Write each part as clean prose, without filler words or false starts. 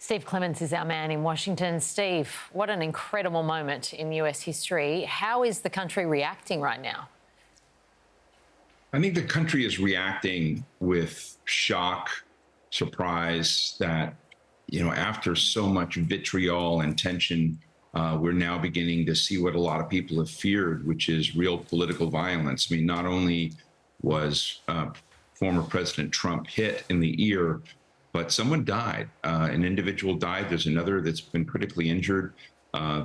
Steve Clemons is our man in Washington. Steve, what an incredible moment in US history. How is the country reacting right now? I think the country is reacting with shock, surprise that, after so much vitriol and tension, we're now beginning to see what a lot of people have feared, which is real political violence. I mean, not only was former President Trump hit in the ear, but someone died. An individual died. There's another that's been critically injured.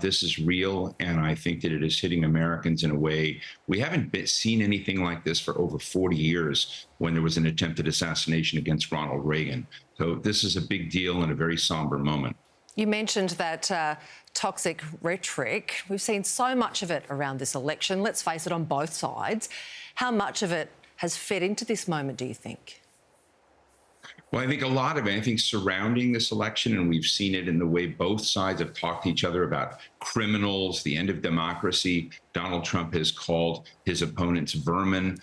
This is real, and I think that it is hitting Americans in a way we haven't seen anything like this for over 40 years when there was an attempted assassination against Ronald Reagan. So this is a big deal and a very somber moment. You mentioned that toxic rhetoric. We've seen so much of it around this election. Let's face it, on both sides. How much of it has fed into this moment, do you think? Well, I think a lot of it, I think surrounding this election, and we've seen it in the way both sides have talked to each other about criminals, the end of democracy. Donald Trump has called his opponents vermin.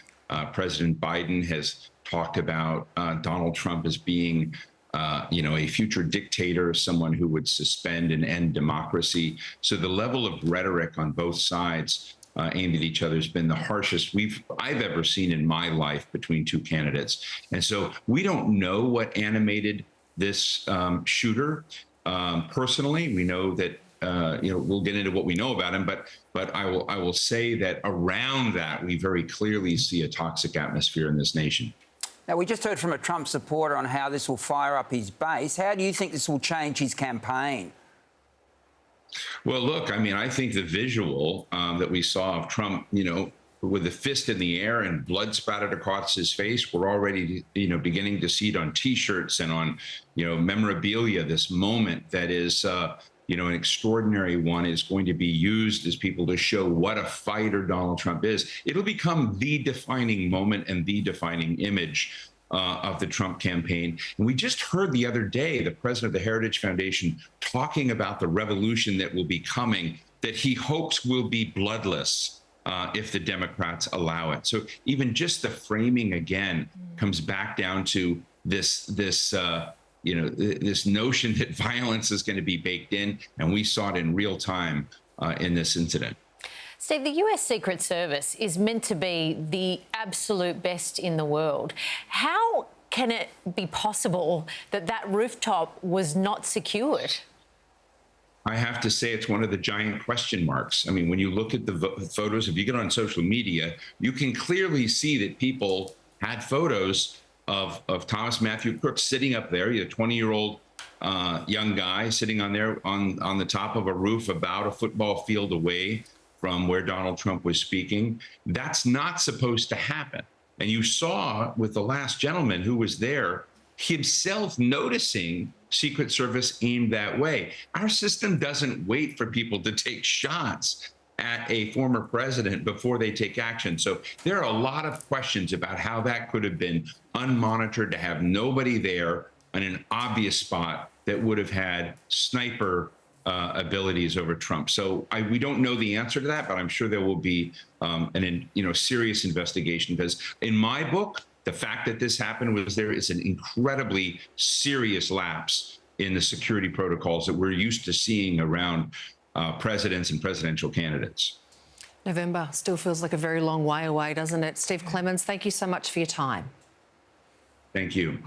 President Biden has talked about Donald Trump as being a future dictator, someone who would suspend and end democracy. So the level of rhetoric on both sides aimed at each other has been the harshest I've ever seen in my life between two candidates. And so we don't know what animated this shooter. Personally, we know that we'll get into what we know about him, but I will say that around that we very clearly see a toxic atmosphere in this nation. Now, we just heard from a Trump supporter on how this will fire up his base. How do you think this will change his campaign? Well, look, I mean, I think the visual that we saw of Trump, with a fist in the air and blood spattered across his face, we're already, beginning to see it on T-shirts and on, memorabilia. This moment that is, an extraordinary one is going to be used as people to show what a fighter Donald Trump is. It'll become the defining moment and the defining image of the Trump campaign. And we just heard the other day the president of the Heritage Foundation talking about the revolution that will be coming, that he hopes will be bloodless if the Democrats allow it. So even just the framing again comes back down to this notion that violence is going to be baked in, and we saw it in real time in this incident. Steve, the US Secret Service is meant to be the absolute best in the world. How can it be possible that that rooftop was not secured? I have to say it's one of the giant question marks. I mean, when you look at the photos, if you get on social media, you can clearly see that people had photos of Thomas Matthew Crooks sitting up there, a 20-year-old young guy sitting on there on the top of a roof about a football field away from where Donald Trump was speaking. That's not supposed to happen. And you saw with the last gentleman who was there himself noticing Secret Service aimed that way. Our system doesn't wait for people to take shots at a former president before they take action. So there are a lot of questions about how that could have been unmonitored, to have nobody there in an obvious spot that would have had sniper abilities over Trump. So we don't know the answer to that, but I'm sure there will be serious investigation, because in my book, the fact that this happened was there is an incredibly serious lapse in the security protocols that we're used to seeing around presidents and presidential candidates. November still feels like a very long way away, doesn't it? Steve Clemons, thank you so much for your time. Thank you.